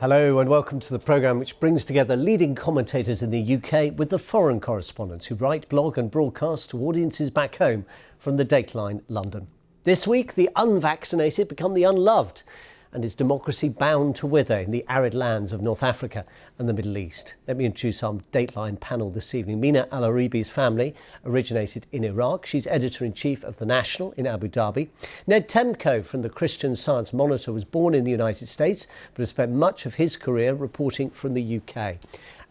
Hello and welcome to the programme which brings together leading commentators in the UK with the foreign correspondents who write, blog and broadcast to audiences back home from the Dateline London. This week, the unvaccinated become the unloved, and is democracy bound to wither in the arid lands of North Africa and the Middle East? Let me introduce our Dateline panel this evening. Mina Al-Arabi's family originated in Iraq. She's editor-in-chief of The National in Abu Dhabi. Ned Temko from the Christian Science Monitor was born in the United States, but has spent much of his career reporting from the UK.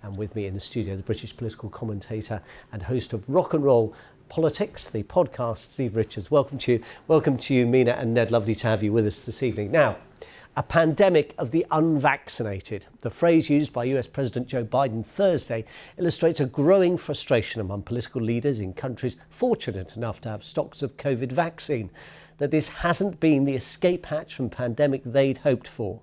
And with me in the studio, the British political commentator and host of Rock and Roll Politics, the podcast, Steve Richards. Welcome to you, Mina and Ned. Lovely to have you with us this evening. Now, a pandemic of the unvaccinated. The phrase used by US President Joe Biden Thursday illustrates a growing frustration among political leaders in countries fortunate enough to have stocks of COVID vaccine, that this hasn't been the escape hatch from pandemic they'd hoped for.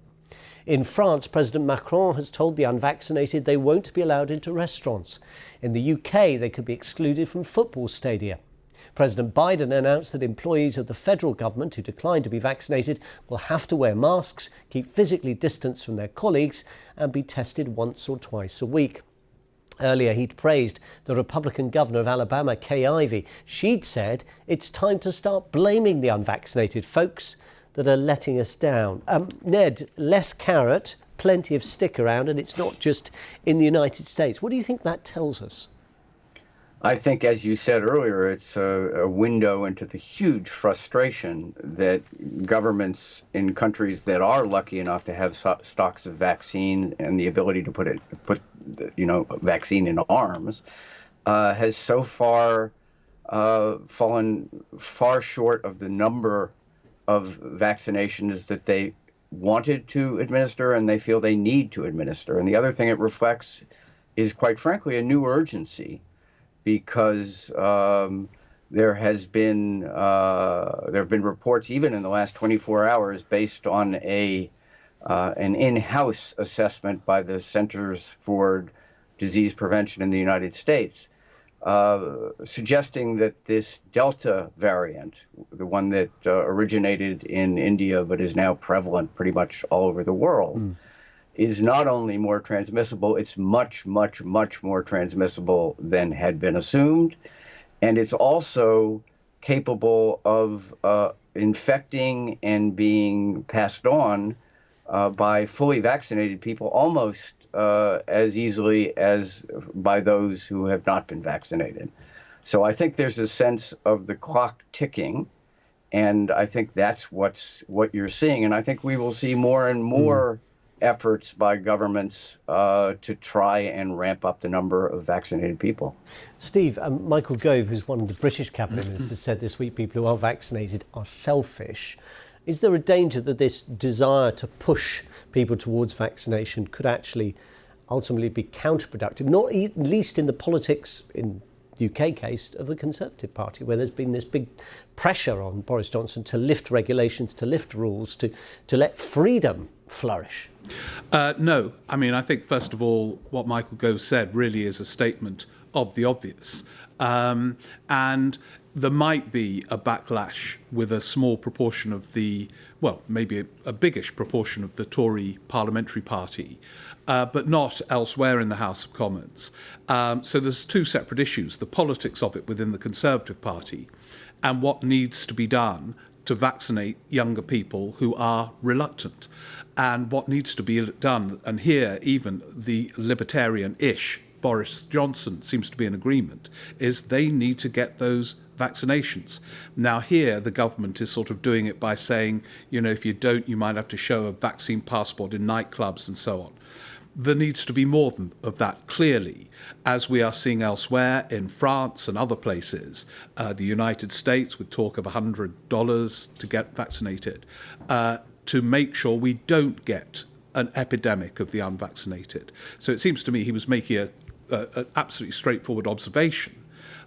In France, President Macron has told the unvaccinated they won't be allowed into restaurants. In the UK, they could be excluded from football stadia. President Biden announced that employees of the federal government who decline to be vaccinated will have to wear masks, keep physically distanced from their colleagues and be tested once or twice a week. Earlier, he'd praised the Republican governor of Alabama, Kay Ivey. She'd said it's time to start blaming the unvaccinated folks that are letting us down. Ned, less carrot, plenty of stick around, and it's not just in the United States. What do you think that tells us? I think, as you said earlier, it's a window into the huge frustration that governments in countries that are lucky enough to have stocks of vaccine and the ability to put vaccine in arms has so far fallen far short of the number of vaccinations that they wanted to administer and they feel they need to administer. And the other thing it reflects is, quite frankly, a new urgency, because there have been reports even in the last 24 hours based on an in-house assessment by the Centers for Disease Prevention in the United States, suggesting that this Delta variant, the one that originated in India but is now prevalent pretty much all over the world, is not only more transmissible, it's much, much, much more transmissible than had been assumed. And it's also capable of infecting and being passed on by fully vaccinated people almost as easily as by those who have not been vaccinated. So I think there's a sense of the clock ticking, and I think that's what you're seeing. And I think we will see more and more efforts by governments to try and ramp up the number of vaccinated people. Steve, Michael Gove, who's one of the British cabinet ministers, said this week people who are vaccinated are selfish. Is there a danger that this desire to push people towards vaccination could actually ultimately be counterproductive, not at least in the politics, in the UK case, of the Conservative Party, where there's been this big pressure on Boris Johnson to lift regulations, to lift rules, to let freedom flourish? No. I mean, I think, first of all, what Michael Gove said really is a statement of the obvious. And there might be a backlash with a small proportion of maybe a biggish proportion of the Tory parliamentary party, but not elsewhere in the House of Commons. So there's two separate issues: the politics of it within the Conservative Party and what needs to be done to vaccinate younger people who are reluctant, and what needs to be done. And here, even the libertarian-ish Boris Johnson seems to be in agreement, is they need to get those vaccinations. Now here, the government is sort of doing it by saying, if you don't, you might have to show a vaccine passport in nightclubs and so on. There needs to be more of that, clearly, as we are seeing elsewhere in France and other places, the United States, with talk of $100 to get vaccinated, to make sure we don't get an epidemic of the unvaccinated. So it seems to me he was making an absolutely straightforward observation.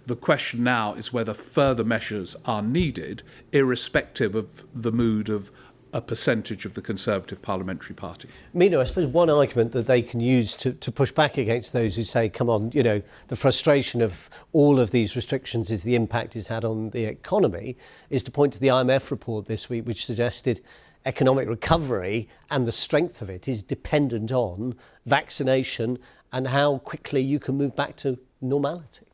The question now is whether further measures are needed, irrespective of the mood of a percentage of the Conservative Parliamentary Party. Mina, I suppose one argument that they can use to push back against those who say, come on, the frustration of all of these restrictions is the impact it's had on the economy, is to point to the IMF report this week, which suggested economic recovery and the strength of it is dependent on vaccination and how quickly you can move back to normality.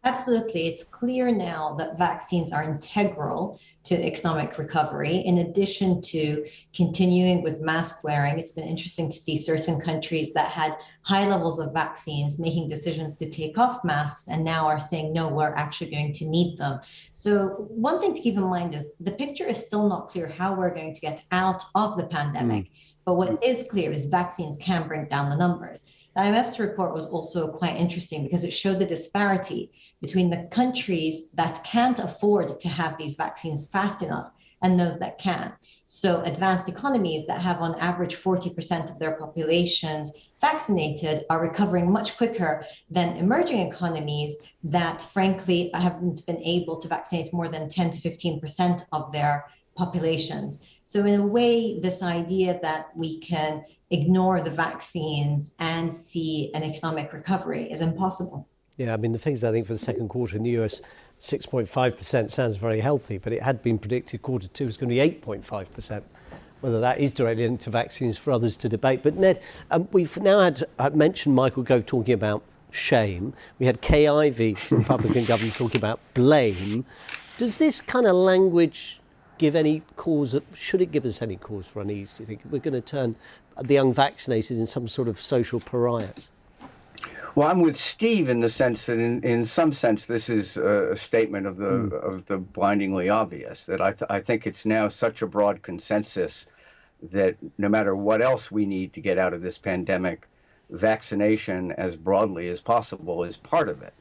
Absolutely. It's clear now that vaccines are integral to economic recovery. In addition to continuing with mask wearing, it's been interesting to see certain countries that had high levels of vaccines making decisions to take off masks and now are saying, no, we're actually going to need them. So one thing to keep in mind is the picture is still not clear how we're going to get out of the pandemic. But what is clear is vaccines can bring down the numbers. The IMF's report was also quite interesting because it showed the disparity between the countries that can't afford to have these vaccines fast enough and those that can. So advanced economies that have on average 40% of their populations vaccinated are recovering much quicker than emerging economies that frankly haven't been able to vaccinate more than 10 to 15% of their populations. So in a way, this idea that we can ignore the vaccines and see an economic recovery is impossible. Yeah, I mean, the figures I think for the second quarter in the US, 6.5% sounds very healthy, but it had been predicted quarter two was going to be 8.5%. Whether that is directly linked to vaccines for others to debate. But Ned, we've now had, I mentioned Michael Gove talking about shame. We had KIV, the Republican government, talking about blame. Does this kind of language give any cause, should it give us any cause for unease, do you think? We're going to turn the unvaccinated into some sort of social pariahs? Well, I'm with Steve in the sense that in some sense this is a statement of the blindingly obvious, that I think it's now such a broad consensus that no matter what else we need to get out of this pandemic, vaccination as broadly as possible is part of it.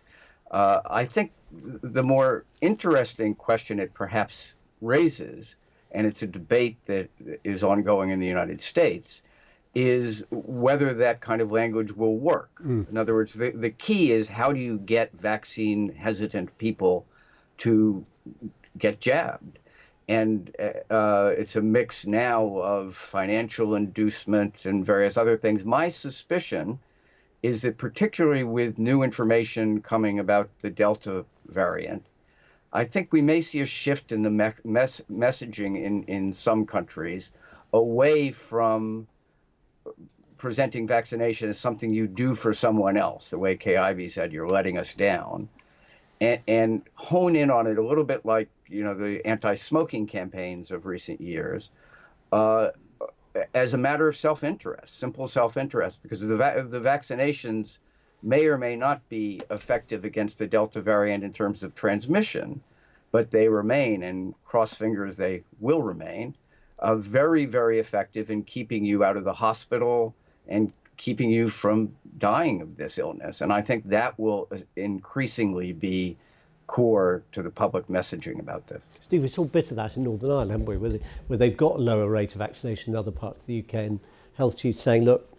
I think the more interesting question it perhaps raises, and it's a debate that is ongoing in the United States, is whether that kind of language will work. In other words, the key is how do you get vaccine hesitant people to get jabbed? And it's a mix now of financial inducement and various other things. My suspicion is that particularly with new information coming about the Delta variant, I think we may see a shift in the messaging in some countries away from presenting vaccination as something you do for someone else, the way KIV said, you're letting us down, and hone in on it a little bit like, the anti-smoking campaigns of recent years, as a matter of self-interest, simple self-interest, because the vaccinations may or may not be effective against the Delta variant in terms of transmission, but they remain, and cross fingers they will remain, very, very effective in keeping you out of the hospital and keeping you from dying of this illness. And I think that will increasingly be core to the public messaging about this. Steve, we saw a bit of that in Northern Ireland, haven't we, where they've got a lower rate of vaccination in other parts of the UK, and health chiefs saying, look,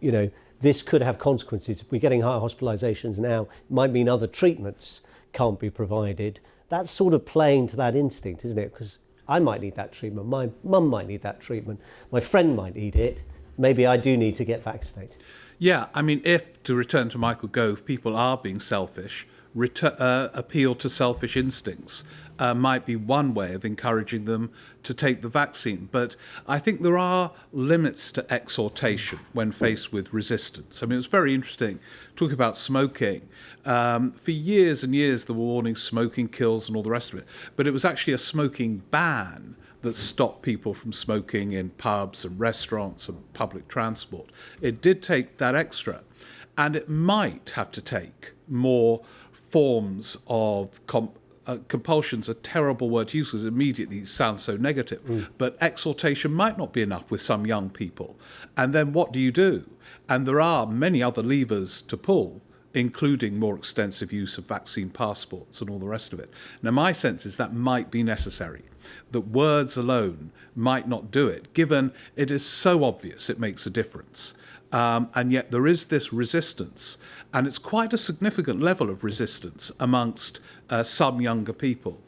this could have consequences. We're getting higher hospitalisations now. It might mean other treatments can't be provided. That's sort of playing to that instinct, isn't it? Because I might need that treatment. My mum might need that treatment. My friend might need it. Maybe I do need to get vaccinated. Yeah, I mean, if, to return to Michael Gove, people are being selfish, appeal to selfish instincts might be one way of encouraging them to take the vaccine. But I think there are limits to exhortation when faced with resistance. I mean, it's very interesting talking about smoking. For years and years, there were warnings smoking kills and all the rest of it. But it was actually a smoking ban that stopped people from smoking in pubs and restaurants and public transport. It did take that extra. And it might have to take more forms of compulsion's a terrible word to use because it immediately sounds so negative. But exhortation might not be enough with some young people. And then what do you do? And there are many other levers to pull, including more extensive use of vaccine passports and all the rest of it. Now, my sense is that might be necessary, that words alone might not do it, given it is so obvious it makes a difference. And yet there is this resistance, and it's quite a significant level of resistance amongst some younger people.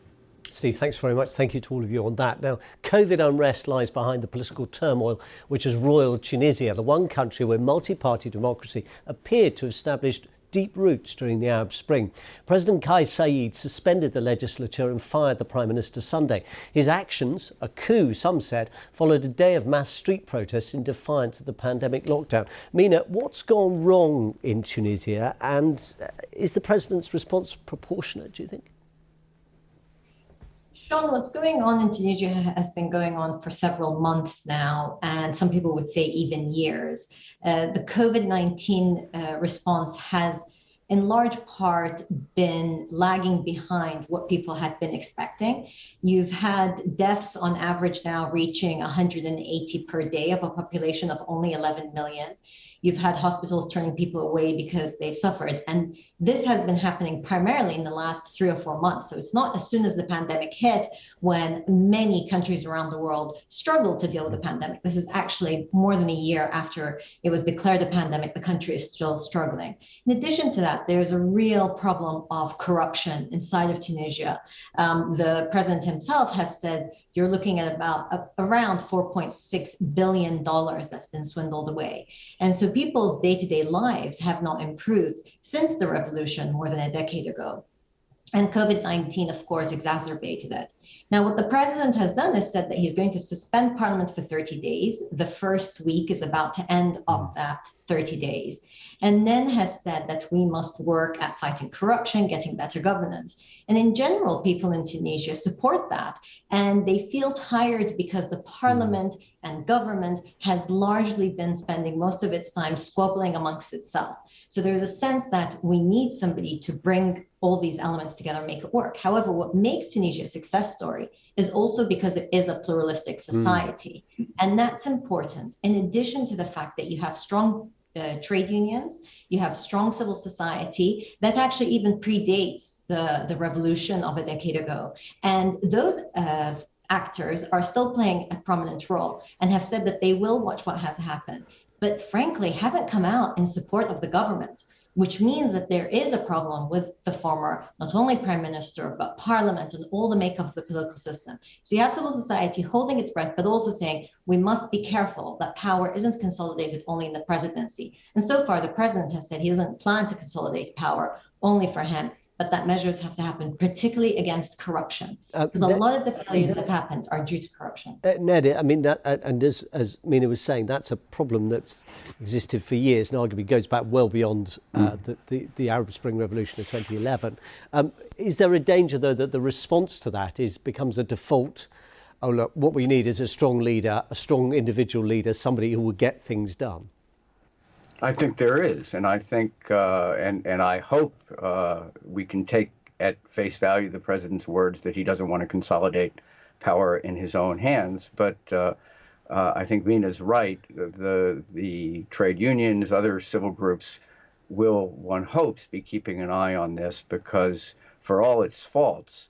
Steve, thanks very much. Thank you to all of you on that. Now, COVID unrest lies behind the political turmoil which has roiled Tunisia, the one country where multi-party democracy appeared to have established deep roots during the Arab Spring. President Kais Saied suspended the legislature and fired the Prime Minister Sunday. His actions, a coup some said, followed a day of mass street protests in defiance of the pandemic lockdown. Mina, what's gone wrong in Tunisia, and is the President's response proportionate, do you think? Sean, what's going on in Tunisia has been going on for several months now, and some people would say even years. The COVID-19 response has in large part been lagging behind what people had been expecting. You've had deaths on average now reaching 180 per day of a population of only 11 million. You've had hospitals turning people away because they've suffered. And this has been happening primarily in the last 3 or 4 months. So it's not as soon as the pandemic hit when many countries around the world struggled to deal with the pandemic. This is actually more than a year after it was declared a pandemic, the country is still struggling. In addition to that, there's a real problem of corruption inside of Tunisia. The president himself has said you're looking at around $4.6 billion that's been swindled away. And so people's day-to-day lives have not improved since the revolution more than a decade ago. And COVID-19, of course, exacerbated it. Now, what the president has done is said that he's going to suspend parliament for 30 days. The first week is about to end of that 30 days. And then has said that we must work at fighting corruption, getting better governance. And in general, people in Tunisia support that. And they feel tired because the parliament and government has largely been spending most of its time squabbling amongst itself. So there's a sense that we need somebody to bring all these elements together and make it work. However, what makes Tunisia a success story is also because it is a pluralistic society. And that's important. In addition to the fact that you have strong trade unions, you have strong civil society that actually even predates the revolution of a decade ago. And those actors are still playing a prominent role and have said that they will watch what has happened, but frankly haven't come out in support of the government, which means that there is a problem with the former, not only prime minister, but parliament and all the makeup of the political system. So you have civil society holding its breath, but also saying we must be careful that power isn't consolidated only in the presidency. And so far, the president has said he doesn't plan to consolidate power only for him, but that measures have to happen, particularly against corruption, because a lot of the failures that have happened are due to corruption. Ned, I mean, that, and as Mina was saying, that's a problem that's existed for years and arguably goes back well beyond the Arab Spring Revolution of 2011. Is there a danger, though, that the response to that becomes a default? Oh, look, what we need is a strong leader, a strong individual leader, somebody who will get things done. I think there is, and I think, and I hope we can take at face value the president's words that he doesn't want to consolidate power in his own hands. But I think Mina's right. The trade unions, other civil groups will, one hopes, be keeping an eye on this because for all its faults,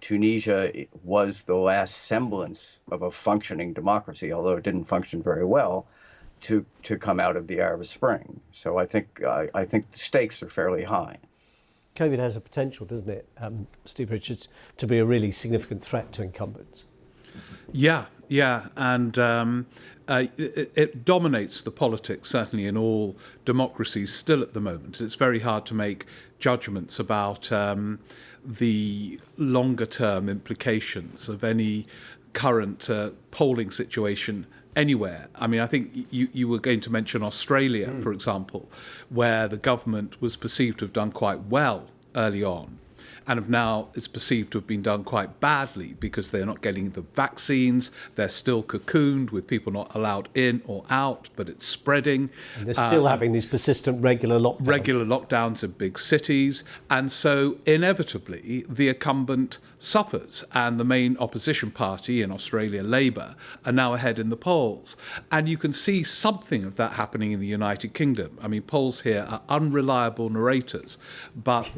Tunisia was the last semblance of a functioning democracy, although it didn't function very well. To come out of the Arab Spring. So I think the stakes are fairly high. COVID has a potential, doesn't it, Steve Richards, to be a really significant threat to incumbents? Yeah, and it dominates the politics, certainly in all democracies still at the moment. It's very hard to make judgments about the longer-term implications of any current polling situation anywhere. I mean, I think you were going to mention Australia, for example, where the government was perceived to have done quite well early on and now is perceived to have been done quite badly because they're not getting the vaccines. They're still cocooned with people not allowed in or out, but it's spreading. And they're still having these persistent regular lockdowns. Regular lockdowns in big cities. And so inevitably, the incumbent suffers. And the main opposition party in Australia, Labour, are now ahead in the polls. And you can see something of that happening in the United Kingdom. I mean, polls here are unreliable narrators, but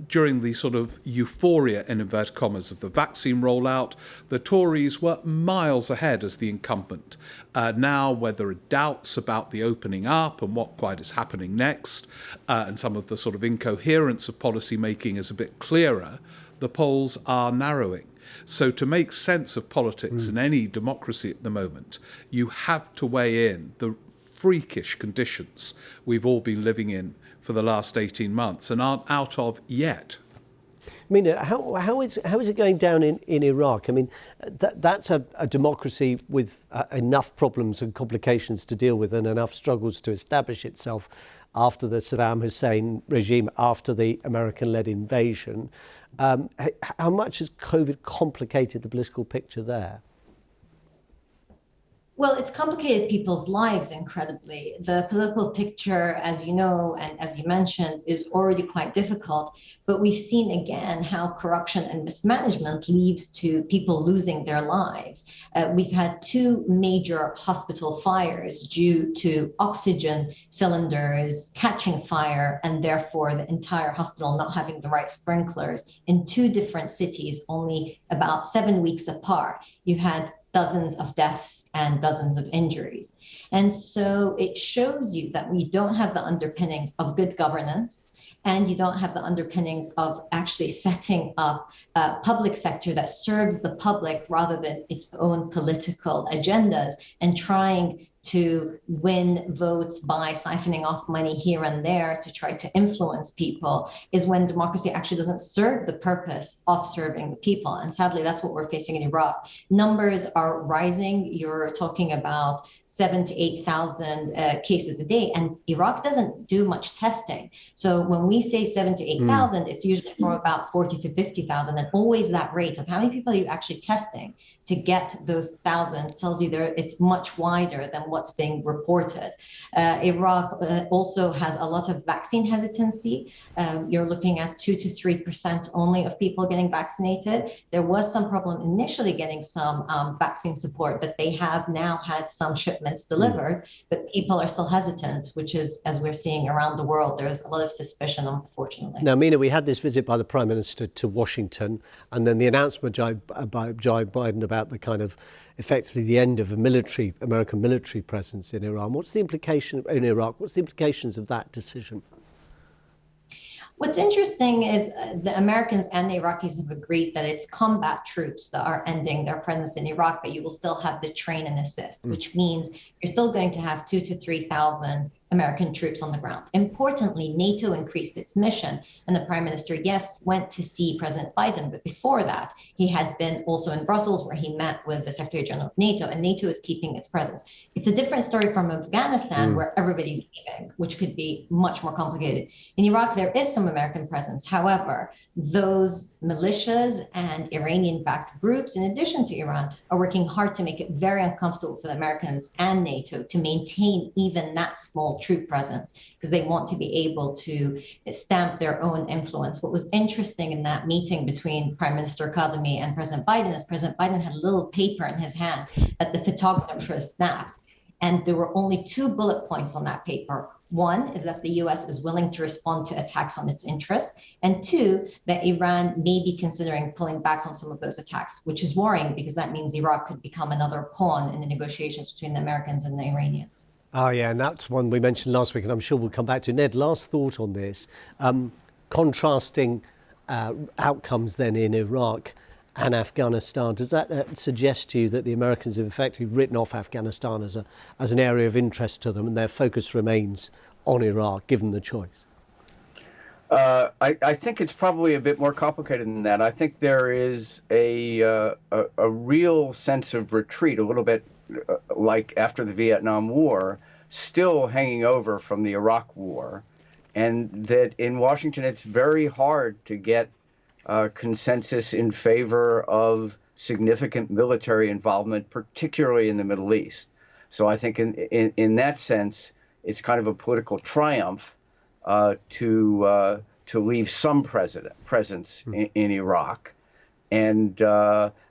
during the sort of euphoria, in inverted commas, of the vaccine rollout, the Tories were miles ahead as the incumbent. Now, where there are doubts about the opening up and what quite is happening next, and some of the sort of incoherence of policy making is a bit clearer, the polls are narrowing. So to make sense of politics in any democracy at the moment, you have to weigh in the freakish conditions we've all been living in for the last 18 months and aren't out of yet. Mina, how is it going down in Iraq? I mean, that's a democracy with enough problems and complications to deal with and enough struggles to establish itself after the Saddam Hussein regime, after the American-led invasion. How much has COVID complicated the political picture there? Well, it's complicated people's lives incredibly. The political picture, as you know, and as you mentioned, is already quite difficult. But we've seen again how corruption and mismanagement leads to people losing their lives. We've had 2 major hospital fires due to oxygen cylinders catching fire and therefore the entire hospital not having the right sprinklers in 2 different cities, only about 7 weeks apart. You had dozens of deaths and dozens of injuries. And so it shows you that we don't have the underpinnings of good governance, and you don't have the underpinnings of actually setting up a public sector that serves the public rather than its own political agendas and trying to win votes by siphoning off money here and there to try to influence people, is when democracy actually doesn't serve the purpose of serving the people. And sadly, that's what we're facing in Iraq. Numbers are rising. You're talking about 7,000 to 8,000 cases a day, and Iraq doesn't do much testing. So when we say 7,000 to 8,000, it's usually for about 40 to 50,000, and always that rate of how many people are you actually testing to get those thousands tells you there it's much wider than what's being reported. Iraq also has a lot of vaccine hesitancy. You're looking at 2 to 3% only of people getting vaccinated. There was some problem initially getting some vaccine support, but they have now had some shipments delivered, but people are still hesitant, which is, as we're seeing around the world, there's a lot of suspicion, unfortunately. Now, Mina, we had this visit by the Prime Minister to Washington, and then the announcement by Joe Biden about the kind of effectively the end of a American military presence in Iran. What's the implication in Iraq? What's the implications of that decision? What's interesting is the Americans and the Iraqis have agreed that it's combat troops that are ending their presence in Iraq, but you will still have the train and assist, which means you're still going to have 2,000 to 3,000 American troops on the ground. Importantly, NATO increased its mission, and the Prime Minister, yes, went to see President Biden, but before that, he had been also in Brussels where he met with the Secretary General of NATO, and NATO is keeping its presence. It's a different story from Afghanistan where everybody's leaving, which could be much more complicated. In Iraq, there is some American presence. However, those militias and Iranian-backed groups, in addition to Iran, are working hard to make it very uncomfortable for the Americans and NATO to maintain even that small troop presence, because they want to be able to stamp their own influence. What was interesting in that meeting between Prime Minister Kadhimi and President Biden is President Biden had a little paper in his hand that the photographer snapped, and there were only 2 bullet points on that paper. One is that the US is willing to respond to attacks on its interests, and 2, that Iran may be considering pulling back on some of those attacks, which is worrying because that means Iraq could become another pawn in the negotiations between the Americans and the Iranians. Oh, yeah, and that's one we mentioned last week, and I'm sure we'll come back to. Ned, last thought on this. Contrasting outcomes then in Iraq and Afghanistan, does that suggest to you that the Americans have effectively written off Afghanistan as an area of interest to them, and their focus remains on Iraq, given the choice? I think it's probably a bit more complicated than that. I think there is a real sense of retreat, a little bit like after the Vietnam War, still hanging over from the Iraq War, and that in Washington it's very hard to get consensus in favor of significant military involvement, particularly in the Middle East. So I think in that sense, it's kind of a political triumph to leave some presence in Iraq. And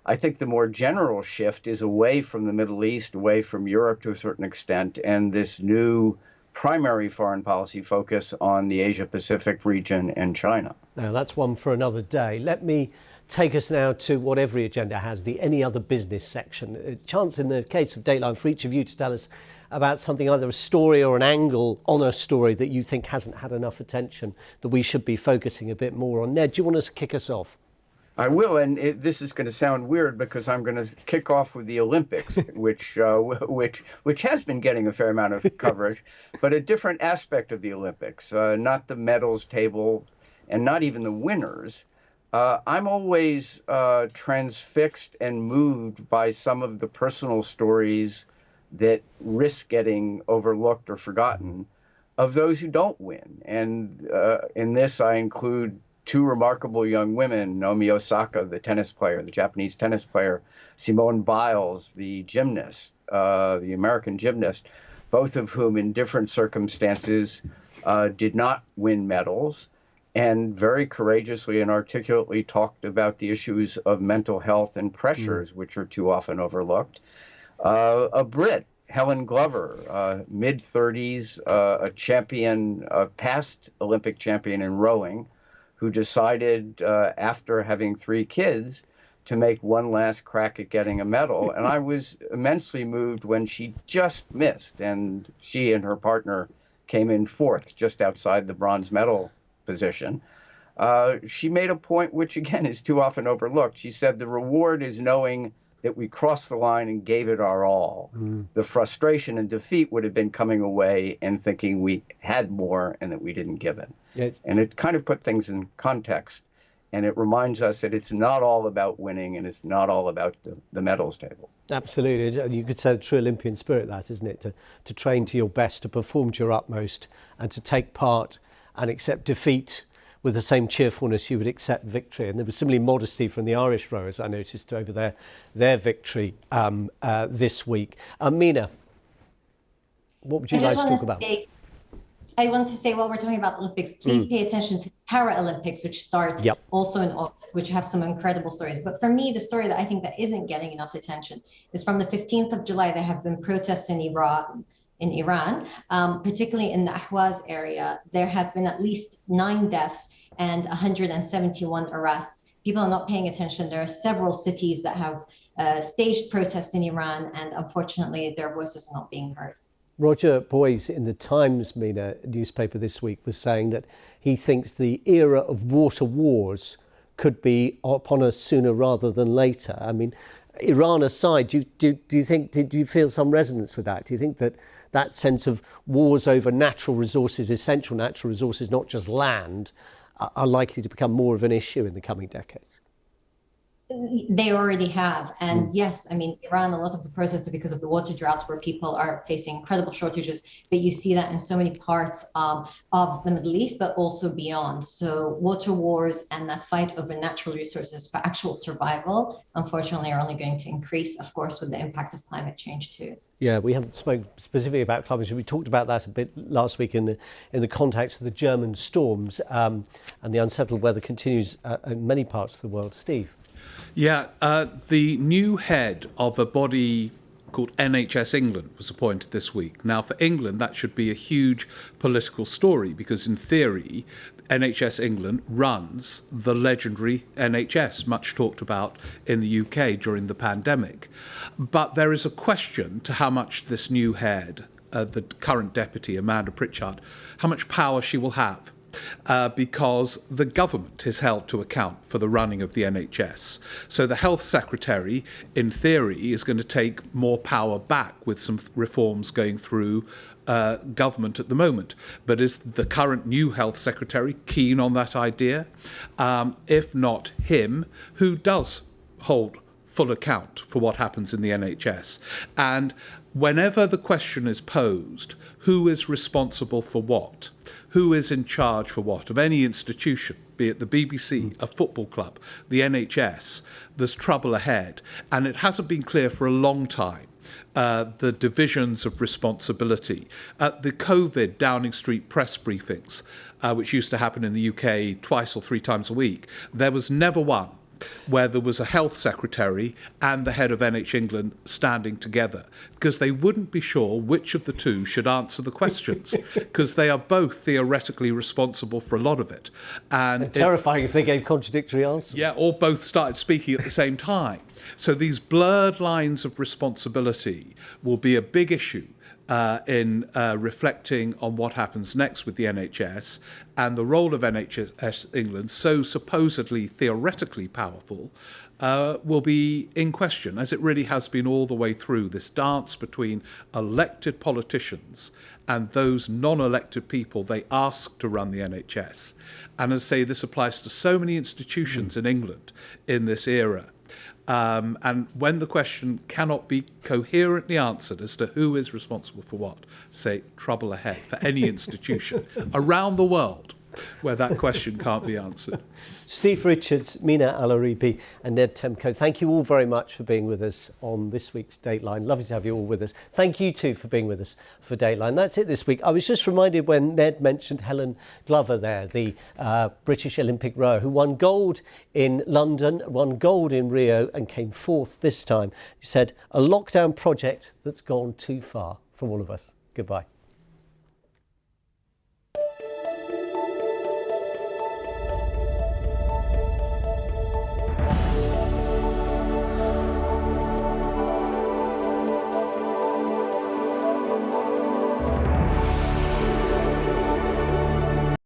I think the more general shift is away from the Middle East, away from Europe to a certain extent, and this new primary foreign policy focus on the Asia-Pacific region and China. Now, that's one for another day. Let me take us now to what every agenda has, the any other business section. A chance in the case of Dateline for each of you to tell us about something, either a story or an angle on a story that you think hasn't had enough attention, that we should be focusing a bit more on. Ned, do you want to kick us off? I will, and this is going to sound weird because I'm going to kick off with the Olympics, which has been getting a fair amount of coverage, but a different aspect of the Olympics, not the medals table, and not even the winners. I'm always transfixed and moved by some of the personal stories that risk getting overlooked or forgotten of those who don't win, and in this I include two remarkable young women, Naomi Osaka, the tennis player, the Japanese tennis player, Simone Biles, the gymnast, the American gymnast, both of whom in different circumstances did not win medals and very courageously and articulately talked about the issues of mental health and pressures, which are too often overlooked. A Brit, Helen Glover, mid-30s, a champion, a past Olympic champion in rowing, who decided after having 3 kids to make one last crack at getting a medal. And I was immensely moved when she just missed, and she and her partner came in 4th, just outside the bronze medal position. She made a point which, again, is too often overlooked. She said, the reward is knowing that we crossed the line and gave it our all. The frustration and defeat would have been coming away and thinking we had more and that we didn't give it. Yes. And it kind of put things in context, and it reminds us that it's not all about winning and it's not all about the medals table. Absolutely. You could say the true Olympian spirit, that, isn't it? To train to your best, to perform to your utmost, and to take part and accept defeat with the same cheerfulness you would accept victory. And there was similarly modesty from the Irish rowers, I noticed, over their victory this week. Mina, what would you like to talk about? I want to say, while we're talking about the Olympics, please pay attention to Paralympics, which start also in August, which have some incredible stories. But for me, the story that I think that isn't getting enough attention is from the 15th of July. There have been protests in Iran, particularly in the Ahwaz area. There have been at least 9 deaths and 171 arrests. People are not paying attention. There are several cities that have staged protests in Iran, and unfortunately, their voices are not being heard. Roger Boyes in the Times, Mina, newspaper this week, was saying that he thinks the era of water wars could be upon us sooner rather than later. I mean, Iran aside, do you feel some resonance with that? Do you think that sense of wars over natural resources, essential natural resources, not just land, are likely to become more of an issue in the coming decades? They already have. And yes, I mean, Iran, a lot of the protests are because of the water droughts where people are facing incredible shortages. But you see that in so many parts of the Middle East, but also beyond. So water wars and that fight over natural resources for actual survival, unfortunately, are only going to increase, of course, with the impact of climate change too. Yeah, we haven't spoken specifically about climate change. We talked about that a bit last week in the context of the German storms, and the unsettled weather continues in many parts of the world. Steve? Yeah, the new head of a body called NHS England was appointed this week. Now, for England, that should be a huge political story because, in theory, NHS England runs the legendary NHS, much talked about in the UK during the pandemic. But there is a question to how much this new head, the current deputy, Amanda Pritchard, how much power she will have. Because the government is held to account for the running of the NHS. So the health secretary, in theory, is going to take more power back with some reforms going through government at the moment. But is the current new health secretary keen on that idea? If not him, who does hold full account for what happens in the NHS? And whenever the question is posed, who is responsible for what? Who is in charge for what? Of any institution, be it the BBC, a football club, the NHS, there's trouble ahead. And it hasn't been clear for a long time, the divisions of responsibility. At the COVID Downing Street press briefings, which used to happen in the UK twice or 3 times a week, there was never one where there was a health secretary and the head of NHS England standing together, because they wouldn't be sure which of the two should answer the questions, because they are both theoretically responsible for a lot of it. And terrifying if they gave contradictory answers. Yeah, or both started speaking at the same time. So these blurred lines of responsibility will be a big issue in reflecting on what happens next with the NHS and the role of NHS England, so supposedly theoretically powerful, will be in question, as it really has been all the way through, this dance between elected politicians and those non-elected people they ask to run the NHS. And as I say, this applies to so many institutions in England in this era. And when the question cannot be coherently answered as to who is responsible for what, say, trouble ahead for any institution around the world where that question can't be answered. Steve Richards, Mina Alaribi and Ned Temko, thank you all very much for being with us on this week's Dateline. Lovely to have you all with us. Thank you too for being with us for Dateline. That's it this week. I was just reminded when Ned mentioned Helen Glover there, the British Olympic rower who won gold in London, won gold in Rio and came fourth this time. He said, a lockdown project that's gone too far from all of us. Goodbye.